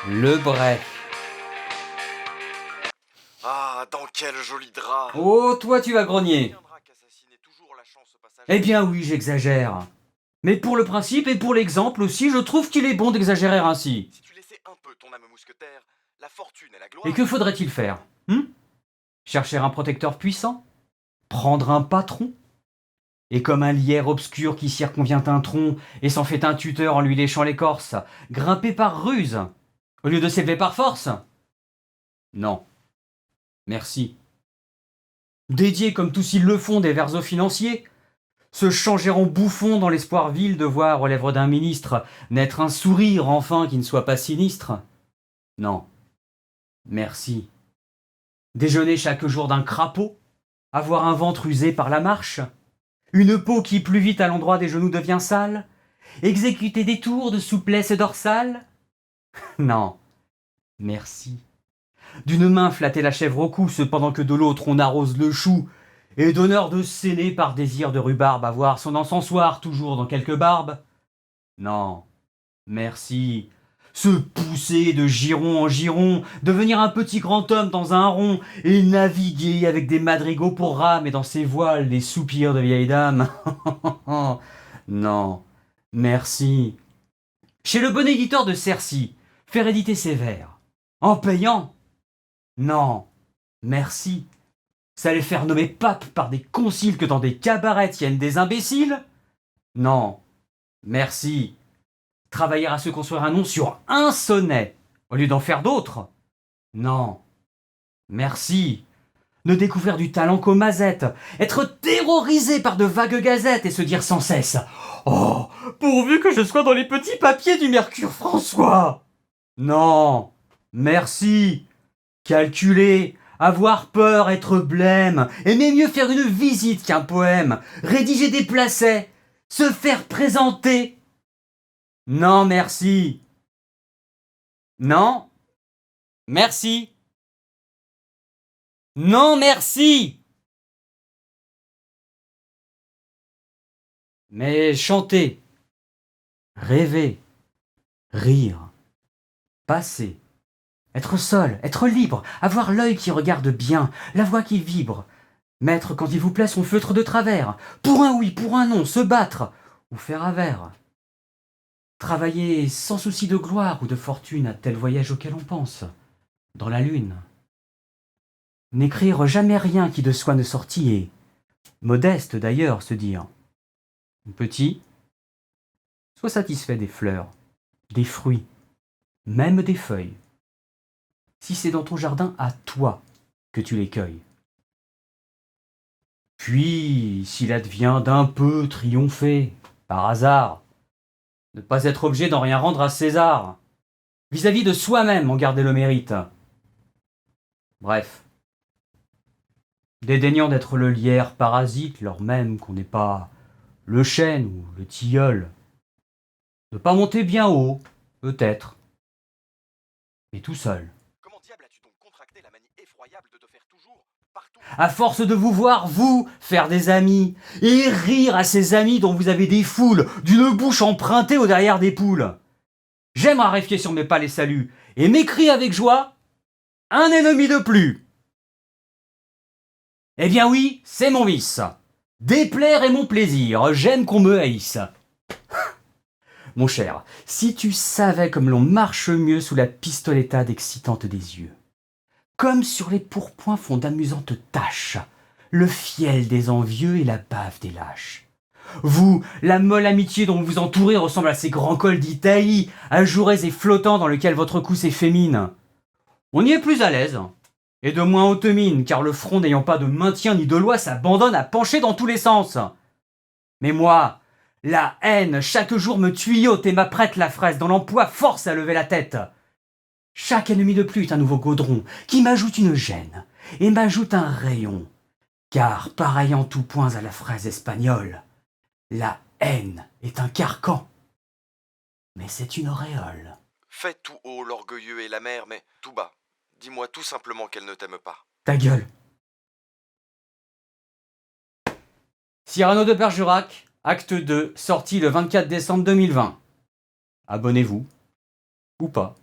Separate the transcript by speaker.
Speaker 1: Le Bray.
Speaker 2: Ah, dans quel joli drap.
Speaker 1: Oh, toi tu vas grogner.
Speaker 2: Viendra qu'assassiner toujours la chance au passage.
Speaker 1: Eh bien oui, j'exagère. Mais pour le principe et pour l'exemple aussi, je trouve qu'il est bon d'exagérer ainsi.
Speaker 2: Si tu laissais un peu ton âme mousquetaire, la fortune et la gloire.
Speaker 1: Et que faudrait-il faire Chercher un protecteur puissant Prendre un patron Et comme un lierre obscur qui circonvient un tronc et s'en fait un tuteur en lui léchant l'écorce, grimper par ruse, au lieu de s'élever par force? Non. Merci. Dédier comme tous ils le font des vers aux financiers, se changer en bouffon dans l'espoir vil de voir aux lèvres d'un ministre naître un sourire enfin qui ne soit pas sinistre? Non. Merci. Déjeuner chaque jour d'un crapaud, avoir un ventre usé par la marche, une peau qui plus vite à l'endroit des genoux devient sale, exécuter des tours de souplesse dorsale? Non. Merci. D'une main flatter la chèvre au cou, cependant que de l'autre on arrose le chou, et d'honneur de sceller par désir de rhubarbe avoir son encensoir toujours dans quelque barbe? Non. Merci. Se pousser de giron en giron, devenir un petit grand homme dans un rond, et naviguer avec des madrigaux pour rame et dans ses voiles les soupirs de vieille dame. Non. Merci. Chez le bon éditeur de Cercy, faire éditer ses vers. En payant? Non. Merci. Ça les faire nommer pape par des conciles que dans des cabarets tiennent des imbéciles? Non. Merci. Travailler à se construire un nom sur un sonnet, au lieu d'en faire d'autres? Non. Merci. Ne découvrir du talent qu'aux mazettes, être terrorisé par de vagues gazettes et se dire sans cesse « Oh, pourvu que je sois dans les petits papiers du Mercure François !» Non. Merci. Calculer, avoir peur, être blême, aimer mieux faire une visite qu'un poème, rédiger des placets, se faire présenter. Non, merci. Non. Merci. Non, merci. Mais chanter, rêver, rire, passer, être seul, être libre, avoir l'œil qui regarde bien, la voix qui vibre, mettre quand il vous plaît son feutre de travers, pour un oui, pour un non, se battre ou faire à verre. Travailler sans souci de gloire ou de fortune à tel voyage auquel on pense, dans la lune. N'écrire jamais rien qui de soi ne sortit et, modeste d'ailleurs, se dire petit, sois satisfait des fleurs, des fruits, même des feuilles. Si c'est dans ton jardin à toi que tu les cueilles. Puis, s'il advient d'un peu triompher, par hasard, ne pas être obligé d'en rien rendre à César, vis-à-vis de soi-même en garder le mérite. Bref, dédaignant d'être le lierre parasite, lors même qu'on n'est pas le chêne ou le tilleul, de pas monter bien haut, peut-être, mais tout seul.
Speaker 2: Comment diable as-tu donc contracté la manie effroyable de te faire toujours, partout.
Speaker 1: À force de vous voir, vous, faire des amis, et rire à ces amis dont vous avez des foules, d'une bouche empruntée au derrière des poules. J'aime raréfier sur mes pas les saluts, et m'écrie avec joie, un ennemi de plus. Eh bien oui, c'est mon vice. Déplaire est mon plaisir, j'aime qu'on me haïsse. Mon cher, si tu savais comme l'on marche mieux sous la pistoletade excitante des yeux, comme sur les pourpoints font d'amusantes taches, le fiel des envieux et la bave des lâches. Vous, la molle amitié dont vous vous entourez ressemble à ces grands cols d'Italie, ajourés et flottants dans lesquels votre cou s'effémine. On y est plus à l'aise, et de moins haute mine, car le front n'ayant pas de maintien ni de loi s'abandonne à pencher dans tous les sens. Mais moi, la haine chaque jour me tuyaute et m'apprête la fraise dans l'emploi force à lever la tête. Chaque ennemi de plus est un nouveau gaudron qui m'ajoute une gêne et m'ajoute un rayon. Car, pareil en tout point à la fraise espagnole, la haine est un carcan. Mais c'est une auréole.
Speaker 2: Fais tout haut l'orgueilleux et la mère, mais tout bas. Dis-moi tout simplement qu'elle ne t'aime pas.
Speaker 1: Ta gueule. Cyrano de Bergerac, acte 2, sorti le 24 décembre 2020. Abonnez-vous. Ou pas.